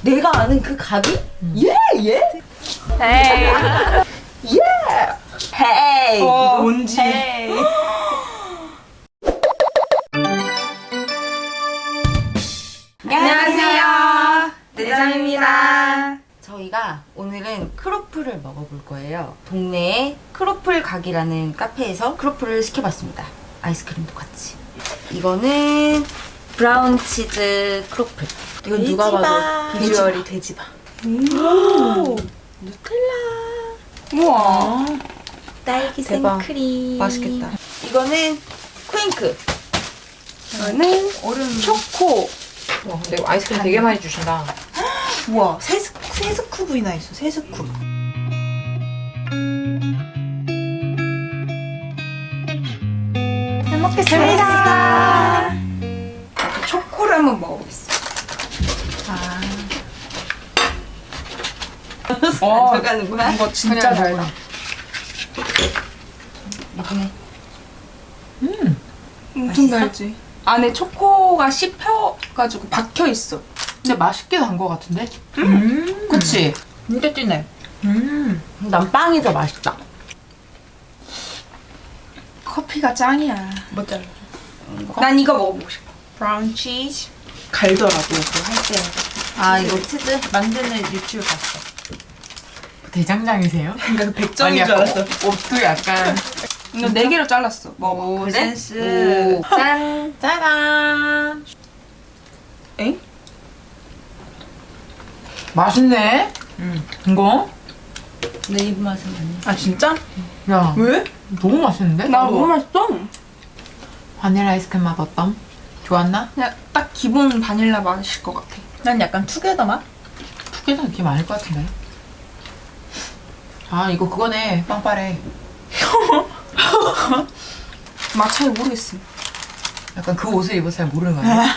내가 아는 그 가비? 예! 예? 에이. 예! 헤이! 이거 뭔지. 안녕하세요. 내장입니다. 저희가 오늘은 크로플을 먹어볼 거예요. 동네에 크로플 가게라는 카페에서 크로플을 시켜봤습니다. 아이스크림도 같이. 이거는 브라운 치즈 크로플. 이건 누가 봐도 비주얼이 돼지바. 누텔라. 우와. 딸기 대박. 생크림. 맛있겠다. 이거는 쿠잉크. 이거는 얼음. 초코. 와, 근데 이거 아이스크림 되게 많이 주신다. 우와, 세 스쿱이나 있어, 세 스쿱. 잘 먹겠습니다. 초코를 한번 먹어보겠습니다. 안 들어가는구나. 이거 진짜 달다. 이번에 엄청 달지. 안에 초코가 씹혀가지고 박혀있어. 근데 맛있게 단 거 같은데? 그치? 진짜 진해. 난 빵이 더 맛있다. 커피가 짱이야. 맞아. 난 이거 먹어보고 싶어. 브라운 치즈. 갈더라고, 그거 할 때. 아 이거 치즈? 만드는 유튜브 봤어. 대장장이세요? 그러니까 백정인 줄 약간 알았어. 옷도 약간 이거 4개로 잘랐어. 먹어. 오, 그래? 센스. 짠! 짜잔. 엥? 맛있네. 이거? 내 입맛은 아니야. 아, 진짜? 야, 왜? 너무 맛있는데? 나 너무 맛있어. 바닐라 아이스크림 맛 어떤? 좋았나? 그냥 딱 기본 바닐라 맛일 것 같아. 난 약간 투게더 맛? 두 개는 느낌 아닐 것 같은데. 아, 이거 그거네. 빵빠레. 맛 잘 모르겠어. 약간 그 옷을 입어서 잘 모르는 거 아니야?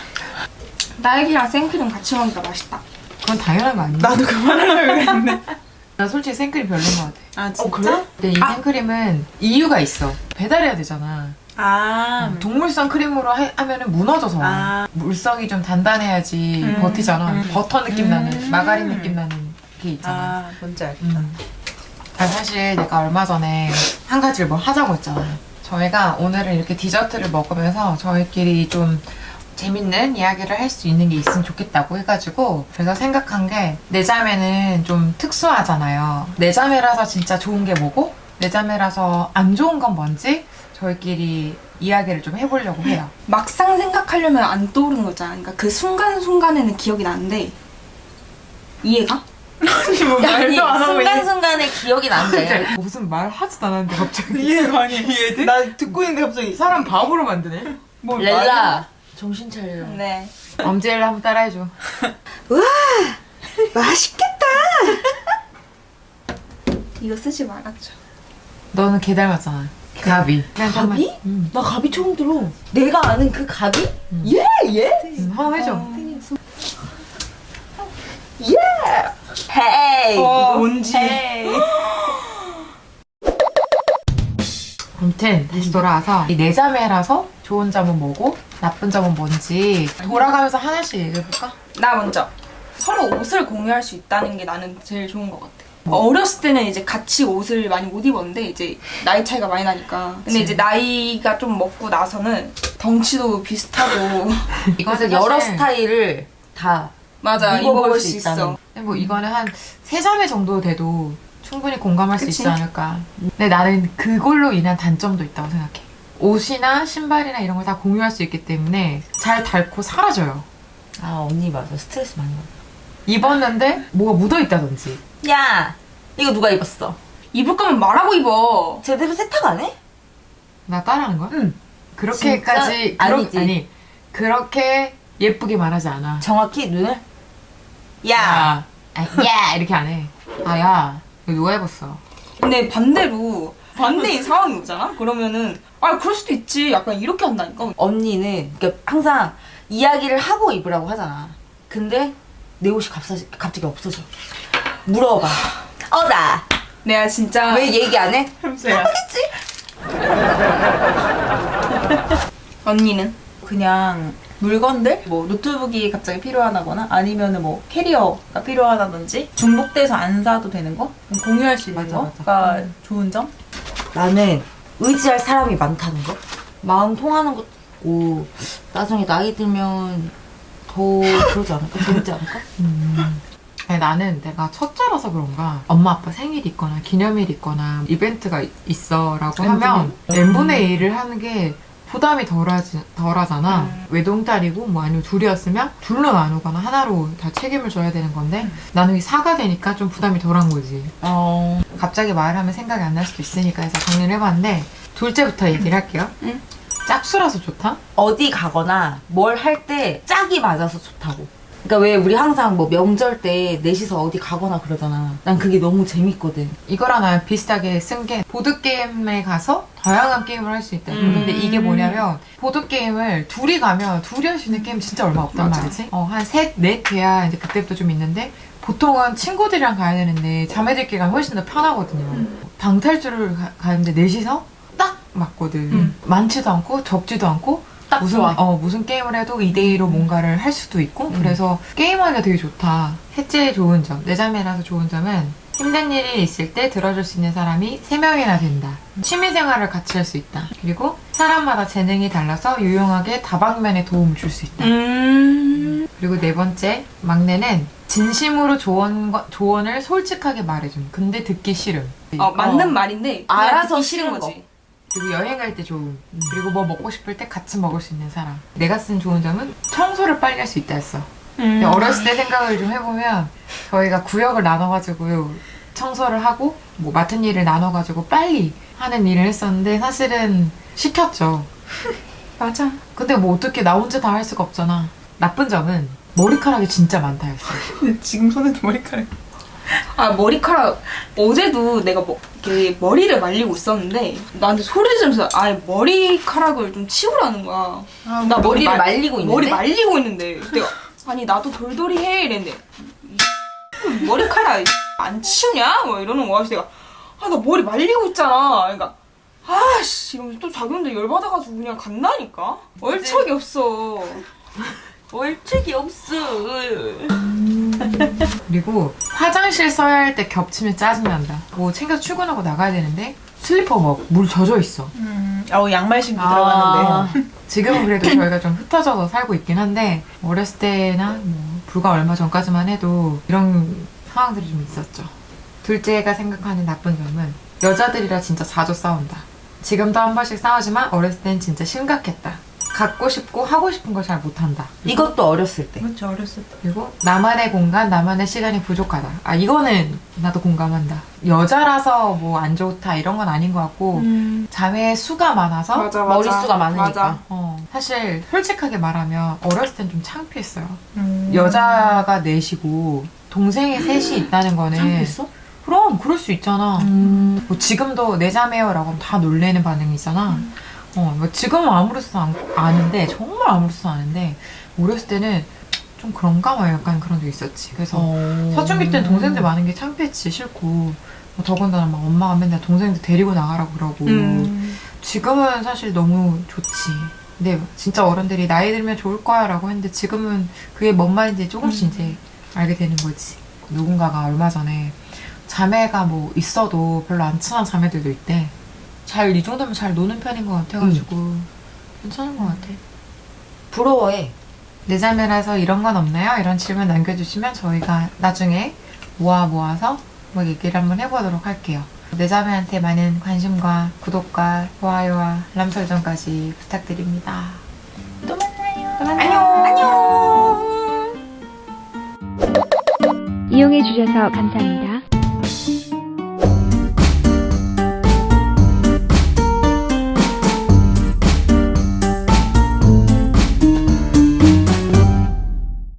딸기랑 생크림 같이 먹으니까 맛있다. 그건 당연한 거 아니야? 나도 그 말하려고 그랬는데. 나 솔직히 생크림 별로인 것 같아. 아, 진짜? 근데 이 생크림은 이유가 있어. 배달해야 되잖아. 아, 동물성 크림으로 하면은 무너져서 아. 물성이 좀 단단해야지 버티잖아. 버터 느낌 나는 마가린 느낌 나는 게 있잖아. 아, 뭔지 알겠다. 아, 사실 내가 얼마 전에 한 가지를 뭐 하자고 했잖아. 저희가 오늘은 이렇게 디저트를 먹으면서 저희끼리 좀 재밌는 이야기를 할 수 있는 게 있으면 좋겠다고 해가지고 그래서 생각한 게 내 자매는 좀 특수하잖아요. 내 자매라서 진짜 좋은 게 뭐고 내 자매라서 안 좋은 건 뭔지 저희끼리 이야기를 좀 해보려고 해요. 막상 생각하려면 안 떠오르는 거잖아. 그러니까 그 순간순간에는 기억이 나는데 이해가? 아니, 뭐 아니 말도 안 하고 순간순간에 기억이 난대. 무슨 말 하지도 않았는데 갑자기 이해가 아니야. 이해돼? 나 듣고 있는데 갑자기. 사람 바보로 만드네. 뭘 렐라 정신 차려. 네. 엄지엘라 한번 따라해줘. 와 맛있겠다. 이거 쓰지 말았죠. 너는 개 닮았잖아. 가비. 가비? 나 가비 처음 들어. 내가 아는 그 가비? 예! 예? 한번 해줘. 예! 헤이! 이거 뭔지. 아무튼 다시 돌아와서 이 네 자매라서 좋은 점은 뭐고 나쁜 점은 뭔지 돌아가면서 하나씩 얘기해볼까? 나 먼저. 서로 옷을 공유할 수 있다는 게 나는 제일 좋은 것 같아. 어렸을 때는 이제 같이 옷을 많이 못 입었는데 이제 나이 차이가 많이 나니까. 근데 이제 나이가 좀 먹고 나서는 덩치도 비슷하고 이거는 여러 사실- 스타일을 다 맞아 입어볼 수 있어. 뭐 이거는 한 세 자매 정도 돼도 충분히 공감할 수 그치? 있지 않을까. 근데 나는 그걸로 인한 단점도 있다고 생각해. 옷이나 신발이나 이런 걸 다 공유할 수 있기 때문에 잘 닳고 사라져요. 아 언니 맞아 스트레스 많이 받아. 입었는데 뭐가 묻어있다든지. 야 이거 누가 입었어? 입을 거면 말하고 입어. 제대로 세탁 안 해? 나 따라하는 거야? 응. 그렇게까지 진짜? 아니지. 아니 그렇게 예쁘게 말하지 않아. 정확히 눈을? 야! 야 이렇게 안 해. 아 야 이거 누가 입었어? 근데 반대로 반대인 상황이 오잖아? 그러면은 아 그럴 수도 있지. 약간 이렇게 한다니까. 언니는 그러니까 항상 이야기를 하고 입으라고 하잖아. 근데 내 옷이 갑자기 없어져. 물어봐. 나 내가 진짜 왜 얘기 안 해? 햄스야. 언니는 그냥 물건들 뭐 노트북이 갑자기 필요하다거나 아니면은 뭐 캐리어가 필요하다든지 중복돼서 안 사도 되는 거 공유할 수 있는 맞아, 맞아. 거가 좋은 점. 나는 의지할 사람이 많다는 거? 마음 통하는 것도 있고 나중에 나이 들면 더 그러지 않을까? 재밌지 않을까? 아니, 나는 내가 첫째라서 그런가 엄마 아빠 생일이 있거나 기념일이 있거나 이벤트가 있어라고 하면 n분의 1을 하는 게 부담이 덜하잖아. 외동딸이고 뭐 아니면 둘이었으면 둘로 나누거나 하나로 다 책임을 져야 되는 건데 나는 이 4가 되니까 좀 부담이 덜한 거지. 갑자기 말을 하면 생각이 안 날 수도 있으니까 해서 정리를 해봤는데 둘째부터 얘기를 할게요. 응. 짝수라서 좋다? 어디 가거나 뭘 할 때 짝이 맞아서 좋다고. 그러니까 왜 우리 항상 뭐 명절 때 넷이서 어디 가거나 그러잖아. 난 그게 너무 재밌거든. 이거랑 나랑 비슷하게 쓴 게 보드게임에 가서 다양한 게임을 할 수 있다. 근데 이게 뭐냐면 보드게임을 둘이 가면 둘이 할 수 있는 게임 진짜 얼마 없단 맞아. 말이지. 한 셋, 넷 돼야 이제 그때부터 좀 있는데 보통은 친구들이랑 가야 되는데 자매들끼리 가면 훨씬 더 편하거든요. 방탈출을 가는데 넷이서 딱 맞거든. 많지도 않고 적지도 않고 딱 무슨 좋아. 무슨 게임을 해도 2대2로 뭔가를 할 수도 있고 그래서 게임하기가 되게 좋다. 셋째 좋은 점, 내 자매라서 좋은 점은 힘든 일이 있을 때 들어줄 수 있는 사람이 3명이나 된다. 취미생활을 같이 할 수 있다. 그리고 사람마다 재능이 달라서 유용하게 다방면에 도움을 줄 수 있다. 그리고 네 번째, 막내는 진심으로 조언을 솔직하게 말해줌. 근데 듣기 싫음. 맞는 말인데 그냥 알아서 듣기 싫은 싫은 거지. 그리고 여행 갈 때 좋음. 그리고 뭐 먹고 싶을 때 같이 먹을 수 있는 사람. 내가 쓴 좋은 점은 청소를 빨리 할 수 있다 했어. 근데 어렸을 때 생각을 좀 해보면 저희가 구역을 나눠가지고 청소를 하고 뭐 맡은 일을 나눠가지고 빨리 하는 일을 했었는데 사실은 시켰죠. 맞아. 근데 뭐 어떻게 나 혼자 다 할 수가 없잖아. 나쁜 점은 머리카락이 진짜 많다 했어. 지금 손에도 머리카락. 머리카락 어제도 내가 이렇게 머리를 말리고 있었는데 나한테 소리 지르면서 머리카락을 좀 치우라는 거야. 나 머리를 말리고 있는데? 머리 말리고 있는데 내가 아니 나도 돌돌이 해 이랬는데 머리카락 안 치우냐? 뭐 이러는 거야. 그래서 내가 나 머리 말리고 있잖아. 그러니까 아씨 이러면서 또 자기한테 열받아가지고 그냥 간다니까. 얼척이 없어. 얼척이 없어. 그리고 화장실 써야 할 때 겹치면 짜증난다. 뭐 챙겨서 출근하고 나가야 되는데 슬리퍼 막 물 젖어 있어. 양말 신고 들어가는데. 지금은 그래도 저희가 좀 흩어져서 살고 있긴 한데 어렸을 때나 뭐 불과 얼마 전까지만 해도 이런 상황들이 좀 있었죠. 둘째가 생각하는 나쁜 점은 여자들이라 진짜 자주 싸운다. 지금도 한 번씩 싸우지만 어렸을 땐 진짜 심각했다. 갖고 싶고 하고 싶은 걸 잘 못한다. 이것도 어렸을 때. 그렇죠, 어렸을 때. 그리고 나만의 공간, 나만의 시간이 부족하다. 이거는 나도 공감한다. 여자라서 뭐 안 좋다 이런 건 아닌 것 같고 자매의 수가 많아서 맞아. 머릿수가 많으니까. 맞아. 사실 솔직하게 말하면 어렸을 땐 좀 창피했어요. 여자가 넷이고 동생이 셋이 있다는 거는 창피했어? 그럼 그럴 수 있잖아. 뭐 지금도 내 자매요라고 하면 다 놀래는 반응이잖아. 뭐 지금은 아무렇지도 않은데 정말 아무렇지도 않은데 어렸을 때는 좀 그런가 뭐 약간 그런 적 있었지. 그래서 사춘기 때는 동생들 많은 게 창피했지. 싫고 뭐 더군다나 막 엄마가 맨날 동생들 데리고 나가라고 그러고 지금은 사실 너무 좋지. 근데 진짜 어른들이 나이 들면 좋을 거야 라고 했는데 지금은 그게 뭔 말인지 조금씩 이제 알게 되는 거지. 누군가가 얼마 전에 자매가 뭐 있어도 별로 안 친한 자매들도 있대. 이 정도면 잘 노는 편인 것 같아가지고 괜찮은 것 같아. 부러워해. 내 자매라서 이런 건 없나요? 이런 질문 남겨주시면 저희가 나중에 모아서 뭐 얘기를 한번 해보도록 할게요. 내 자매한테 많은 관심과 구독과 좋아요와 알람 설정까지 부탁드립니다. 또 만나요. 안녕. 이용해주셔서 감사합니다.